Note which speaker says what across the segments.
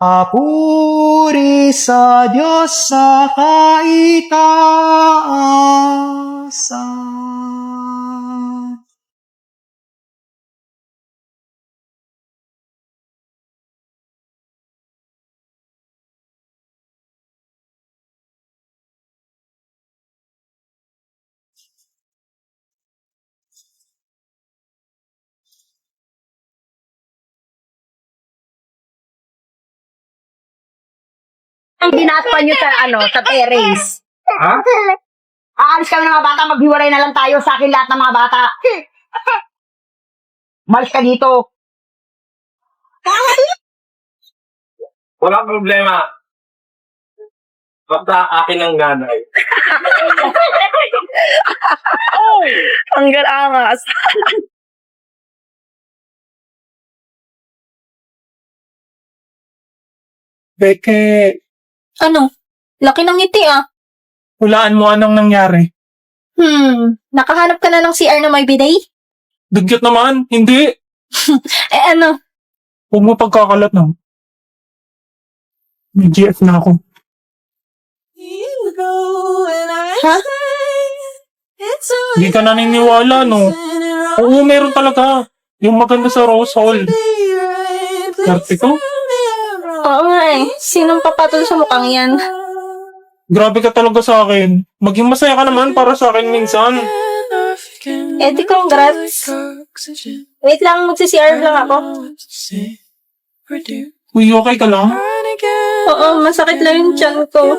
Speaker 1: Papuri sa Diyos sa kaitaasan.
Speaker 2: Ang ginagawa nyo sa terrace.
Speaker 1: Ha?
Speaker 2: Aalis kami ng mga bata, maghiwalay na lang tayo sa akin lahat ng mga bata. Malis ka dito.
Speaker 3: Walang problema. Basta akin ang ganay.
Speaker 2: Ang galangas.
Speaker 1: Beke,
Speaker 4: Ano? Laki ng ngiti ah.
Speaker 1: hulaan mo anong nangyari.
Speaker 4: Nakahanap ka na ng CR na may bidet?
Speaker 1: Dugyot naman, hindi.
Speaker 4: Eh ano?
Speaker 1: Huwag mo pagkakalat na. May GF na ako.
Speaker 4: Ha?
Speaker 1: Hindi ka naniniwala, no? Oo, meron talaga. Yung maganda sa Rose Hall. Karte ko?
Speaker 4: Oo nga eh. Sinong papatol sa mukhang yan?
Speaker 1: Grabe ka talaga sa akin. Maging masaya ka naman para sa akin minsan.
Speaker 4: Eh di congrats. Wait lang, magsi-CR lang ako.
Speaker 1: Uy, okay ka lang?
Speaker 4: Oo, masakit lang yung tiyan ko.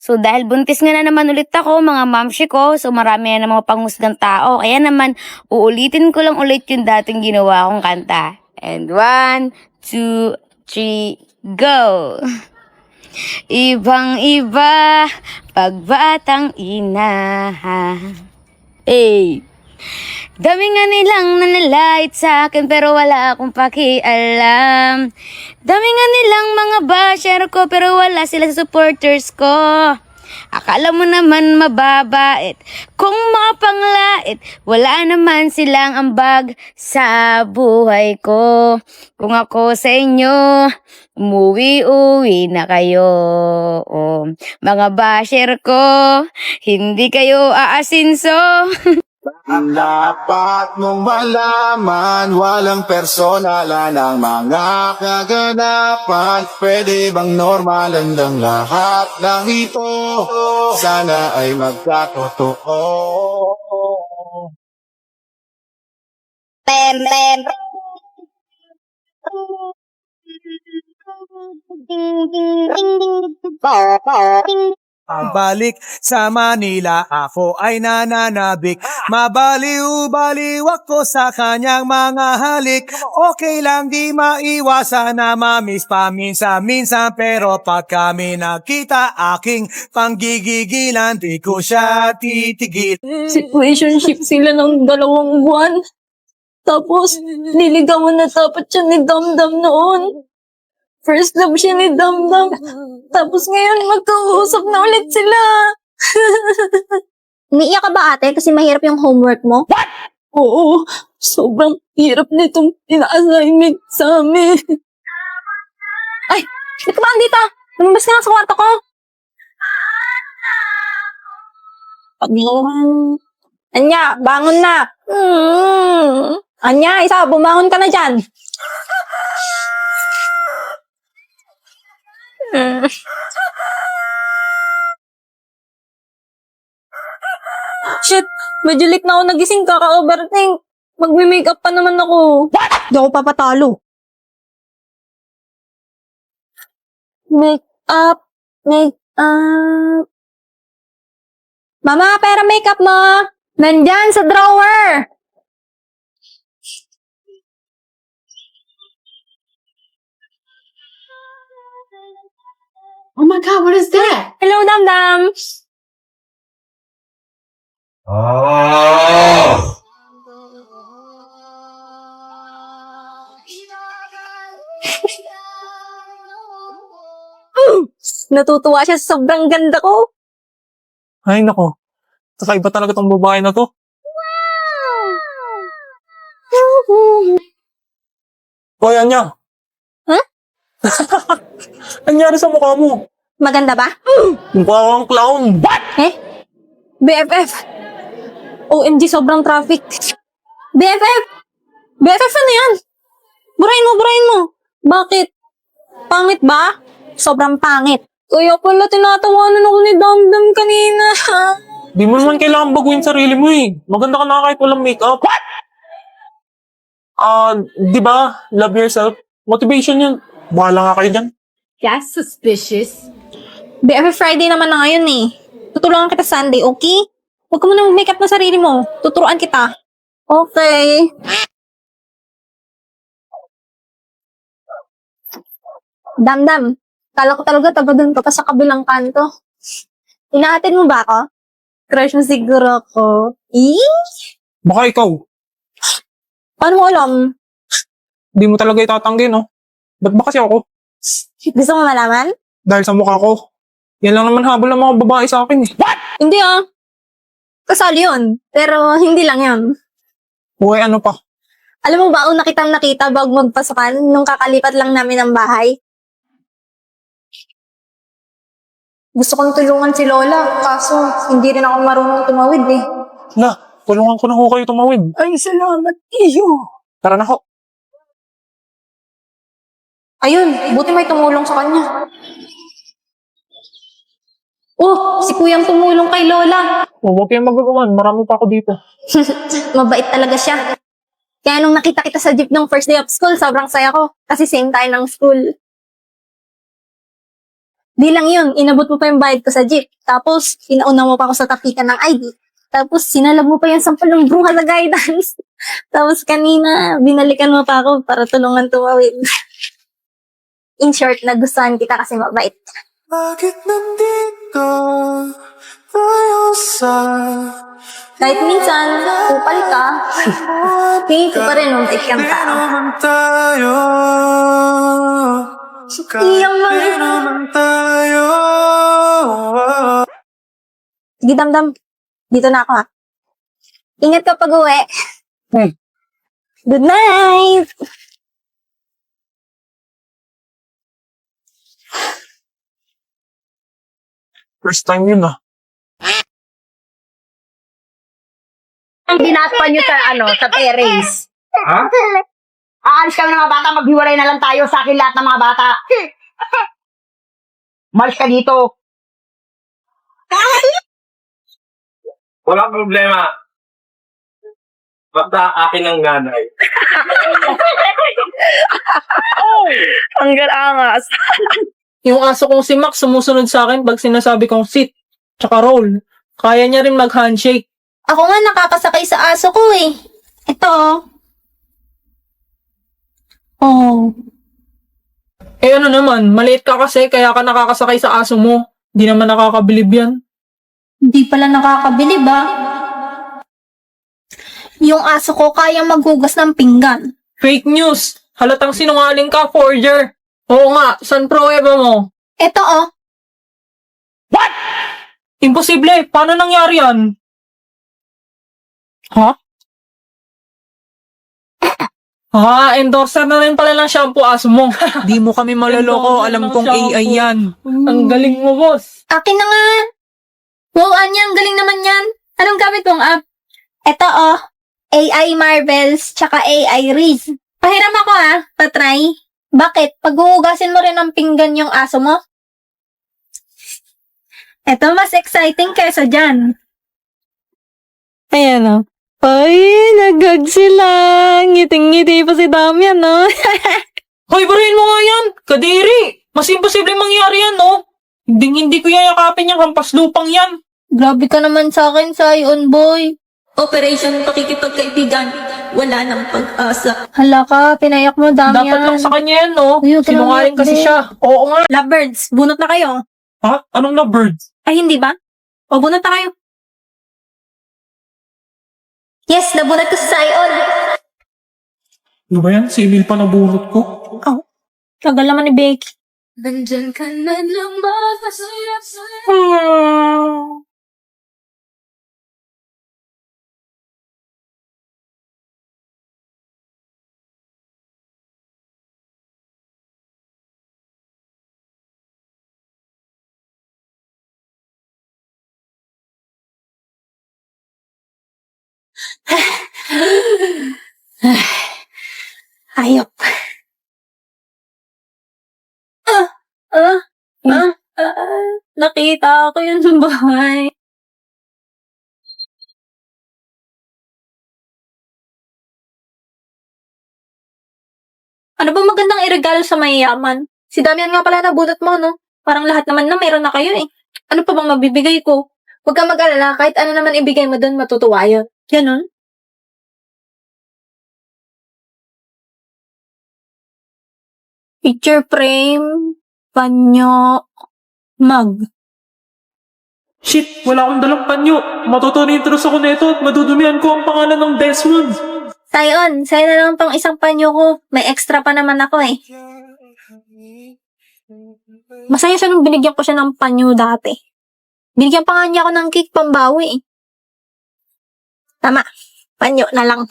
Speaker 5: So dahil buntis nga na naman ulit ako, mga mamshi ko, so marami na mga panghusgang tao. Kaya naman, uulitin ko lang ulit yung dating ginawa kong kanta. And 1, 2, 3, go! Ibang-iba, pagbatang ina. Hey! Dami nga nilang nanalait sa akin pero wala akong pakialam. Dami nga nilang mga basher ko pero wala sila sa supporters ko. Akala mo naman mababait, kung mapanglait, wala naman silang ambag sa buhay ko. Kung ako sa inyo, umuwi-uwi na kayo. Oh, mga basher ko, hindi kayo aasinso.
Speaker 6: Dapat mong malaman, walang personalan ang mga kaganapan. Pwede bang normalan lang lahat ng ito? Sana ay magkatotoo.
Speaker 7: Balik sa Manila, ako ay nananabik. Mabaliw-baliw ako sa kanyang mga halik. Okay lang di maiwasan na mamiss paminsan-minsan, pero pag kami nakita, aking panggigigilan, di ko siya titigil.
Speaker 4: Situationship sila ng 2 buwan. Tapos, niligawan na dapat siya ni Damdam noon. First love siya ni Damdam. Tapos ngayon, magkausap na ulit sila.
Speaker 8: Umiiyak ka ba ate kasi mahirap yung homework mo?
Speaker 4: Oo, sobrang hirap nitong ina-assignment sa amin. Ay, ba't ka ba andito? Lumabas ka nga sa kwarto ko. Anya, bangon na. Anya, isa, bumangon ka na dyan. Shit, medyo late na ako nagising, kaka-overthink. Magme-makeup pa naman ako.
Speaker 8: Di ako papatalo.
Speaker 4: Makeup.
Speaker 8: Mama, pera makeup mo. Nandyan sa drawer.
Speaker 9: Oh my God, what is that?
Speaker 4: Hello, Damdam. Natutuwa siya sa sobrang ganda ko.
Speaker 1: Ay, nako. Kakaiba talaga tong babae na to. Hoy, Anya.
Speaker 8: Huh?
Speaker 1: Nangyari sa mukha mo?
Speaker 8: Maganda ba?
Speaker 1: Mukha kang clown.
Speaker 8: Eh? BFF. OMG, sobrang traffic. BFF! BFF, ano yan? Burahin mo. Bakit? Pangit ba? Sobrang pangit. Kaya pala tinatawanan ako ni Damdam kanina.
Speaker 1: Di mo naman kailangan baguhin sarili mo eh. Maganda ka na kahit walang makeup. Di ba? Love yourself. Motivation yun. Bahala nga kayo dyan.
Speaker 5: That's suspicious.
Speaker 8: BFF Friday naman na ngayon eh. Tutulungan kita Sunday, okay? Huwag ka muna mag-makeup na sarili mo. Tuturuan kita. Okay. Damdam, kala ko talaga taga doon ka pa sa kabilang kanto. Inahatid mo ba ako? Crush mo siguro ako.
Speaker 1: Baka ikaw.
Speaker 8: Paano mo alam?
Speaker 1: Di mo talaga itatanggi, no? Ba't ba kasi ako?
Speaker 8: Gusto mo malaman?
Speaker 1: Dahil sa mukha ko. Yan lang naman habol ng mga babae sa akin eh.
Speaker 8: Hindi ah. Kasali yun. Pero hindi lang yun.
Speaker 1: Huwag ano pa.
Speaker 8: Alam mo ba, una kitang nakita bago magpasukan nung kakalipat lang namin ng bahay? Gusto kong tulungan si Lola, kaso hindi rin ako marunong tumawid eh.
Speaker 1: Na, tulungan ko na ho kayo tumawid.
Speaker 2: Ay, salamat iyo.
Speaker 1: Tara na ho.
Speaker 8: Ayun, buti may tumulong sa kanya. Oh, si Kuyang tumulong kay Lola.
Speaker 1: Huwag kayong magagawan. Marami pa ako dito.
Speaker 8: Mabait talaga siya. Kaya nung nakita kita sa jeep ng first day of school, sobrang saya ko. Kasi same tayo ng school. Di lang yun, inabot mo pa yung bayad ko sa jeep. Tapos, inauna mo pa ako sa tapikan ng ID. Tapos, sinalab mo pa yung sampal ng bruha sa guidance. Tapos, kanina, binalikan mo pa ako para tulungan tumawid. In short, nagustuhan kita kasi mabait.
Speaker 6: Bakit nandito tayo sa
Speaker 8: Kahit minsan, kupal ka, tingin ko pa rin muntik kang tao.
Speaker 6: naman tayo?
Speaker 8: Iyang mga...
Speaker 6: naman tayo?
Speaker 8: Sige, Damdam. Dito na ako ha. Ingat ka pag-uwi. Good night!
Speaker 1: First time yun ah.
Speaker 2: Binatpan nyo sa, sa terrace.
Speaker 3: Ha?
Speaker 2: Aalis kami ng mga bata, maghiwalay na lang tayo sa akin lahat ng mga bata. Malis ka dito.
Speaker 3: Walang problema. Basta akin ang nanay.
Speaker 2: Ang garangas.
Speaker 1: Yung aso kong si Max sumusunod sa akin pag sinasabi kong sit, tsaka roll. Kaya niya rin mag-handshake.
Speaker 8: Ako nga nakakasakay sa aso ko eh. Ito. Oh.
Speaker 1: Eh ano naman, maliit ka kasi kaya ka nakakasakay sa aso mo. Di naman nakakabilib yan.
Speaker 8: Hindi pala nakakabili ba? Yung aso ko kaya maghugas ng pinggan.
Speaker 1: Fake news! Halatang sinungaling ka, forger! Oo nga, saan pruweba mo?
Speaker 8: Ito oh.
Speaker 1: Imposible! Paano nangyari yan? Ha? Endorser na rin pala ng shampoo aso mo.
Speaker 7: Di mo kami maloloko, alam kong AI yan.
Speaker 1: Ang galing mo, boss.
Speaker 8: Akin na nga. Wow, Anya, ang galing naman yan. Anong gamit mong app? Ito oh. AI Marvels, tsaka AI Riz. Pahiram ako patry. Bakit? Paghuhugasin mo rin ng pinggan yung aso mo? Ito mas exciting kaysa dyan. Ayan o. Ay, nagag sila. Ngiting-ngiti pa si Damian, no?
Speaker 1: Hoy, barayin mo nga yan! Kadiri! Mas imposible mangyari yan, no? Hindi ko yayakapin yung hampas lupang yan.
Speaker 8: Grabe ka naman sa akin, Sion Boy. Operation Pakikipagkaibigan. Wala nang pag-asa. Hala ka, pinayak mo, Damian.
Speaker 1: Dapat lang sa kanya yan, no?
Speaker 8: Ayun,
Speaker 1: Sinungaling kasi
Speaker 8: grabe.
Speaker 1: siya. Oo nga.
Speaker 8: Lovebirds, bunot na kayo.
Speaker 1: Ha? Anong na birds?
Speaker 8: Ay, hindi ba? O, bunot na kayo. Yes, nabunot ko si Sion.
Speaker 1: Ano ba yan? Si Emil pa nabunot ko.
Speaker 8: Tagal naman ni Becky.
Speaker 5: Nandyan ka na lang ba? Masaya sa'yo.
Speaker 1: Hmm.
Speaker 8: Hayop. Nakita ko yun sa bahay. Ano ba magandang iregalo sa mayayaman? Si Damian nga pala nabudot mo, no? Parang lahat naman na meron na kayo eh. Ano pa bang mabibigay ko? Huwag kang mag-alala, kahit ano naman ibigay mo doon, matutuwa yun. Ganon? Picture frame, panyo, mug.
Speaker 1: Shit, wala akong dalang panyo. Matutunin-intros ako nito at madudumihan ko ang pangalan ng Desmond.
Speaker 8: Sayon, sa'yo na lang tong isang panyo ko. May extra pa naman ako eh. Masaya siya nung binigyan ko siya ng panyo dati. Binigyan pa nga niya ako ng cake pambawi eh. Tama, panyo na lang.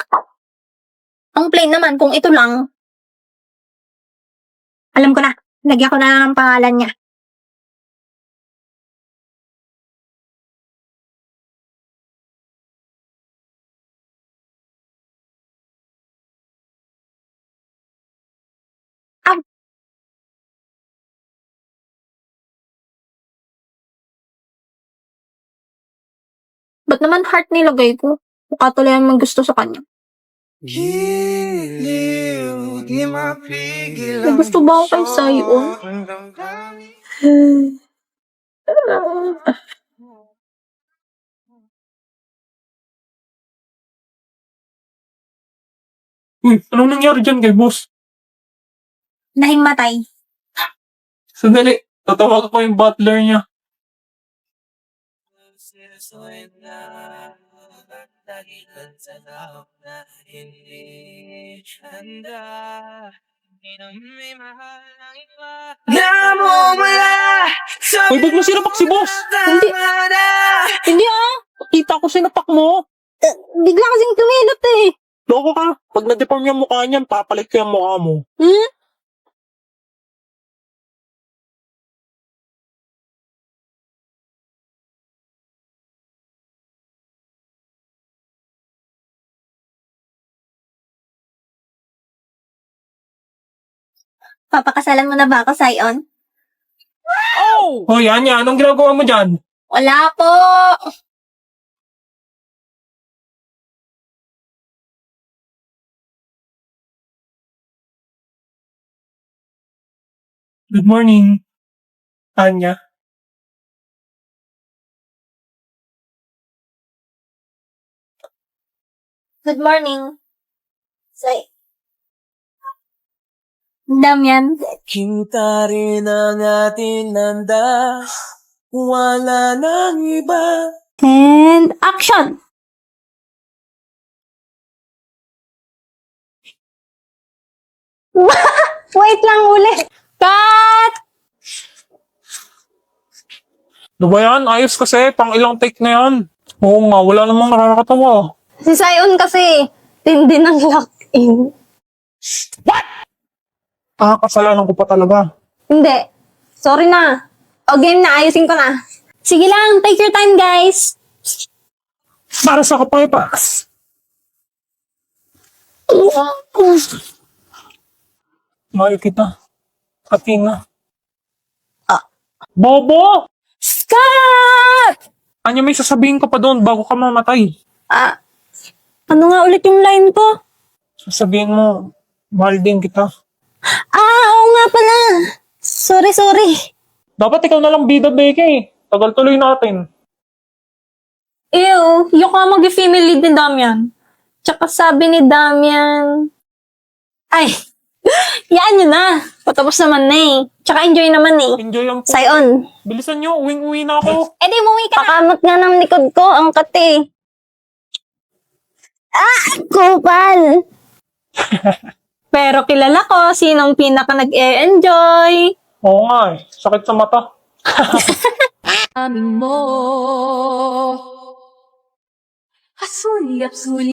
Speaker 8: Ang plain naman, kung ito lang. Alam ko na, lagyan ko na lang ang pangalan niya. Ba't naman heart nilagay ko? Mukha tuloy ang gusto sa kanya.
Speaker 6: Giliw, di mapigil
Speaker 8: May gusto ba ako kay Sayon?
Speaker 1: Uy, anong nangyari dyan kay boss?
Speaker 8: Nahimatay.
Speaker 1: Sandali, tatawag ko yung butler niya. Uy, ba't mo sinapak si boss?
Speaker 8: Hindi ah!
Speaker 1: Kita ko sinapak mo.
Speaker 8: Bigla kasing tumilot eh.
Speaker 1: Loko ka. Pag na-deform yung mukha niyan, papalit ko yung mukha mo.
Speaker 8: Hmm? Papakasalan mo na ba ako, Sayon?
Speaker 1: Hoy, Anya, anong ginagawa mo dyan?
Speaker 8: Wala po!
Speaker 1: Good morning, Anya.
Speaker 8: Good morning. Damian.
Speaker 6: Kita rin ang ating landas, wala nang iba.
Speaker 8: And action! Wait lang ulit. Cut!
Speaker 1: Ano ba yan? Ayos kasi, pang ilang take na yan. Oo nga, wala namang nakakatawa.
Speaker 8: Si Sayon kasi, tindi ng lock-in.
Speaker 1: Kasalanan ko pa talaga.
Speaker 8: Hindi. Sorry na. O game na, ayusin ko na. Sige lang, take your time guys.
Speaker 1: Para sa kapaypas. Mahal kita. Katina. Bobo!
Speaker 8: Cut!
Speaker 1: Anya, may sasabihin ka pa doon bago ka mamatay.
Speaker 8: Ano nga ulit yung line ko?
Speaker 1: Sasabihin mo, mahal din kita.
Speaker 8: Oo nga pala. Sorry.
Speaker 1: Dapat ikaw na lang bida, Becky. Tagal tuloy natin.
Speaker 8: Ew, yung ka mag-female lead ni Damian. Tsaka sabi ni Damian... Ay, yaan nyo na. Patapos naman na eh. Tsaka enjoy naman eh.
Speaker 1: Enjoy ang
Speaker 8: Sayon.
Speaker 1: Bilisan nyo, uwing-uwi na ako.
Speaker 8: Eh di umuwi ka na. Pakamot nga ng likod ko, ang kate. Kupal. Pero kilala ko, sinong pinaka nag-e-enjoy.
Speaker 1: Oo nga eh, sakit sa mata.
Speaker 4: Aming mo. Hasuli-apsuli.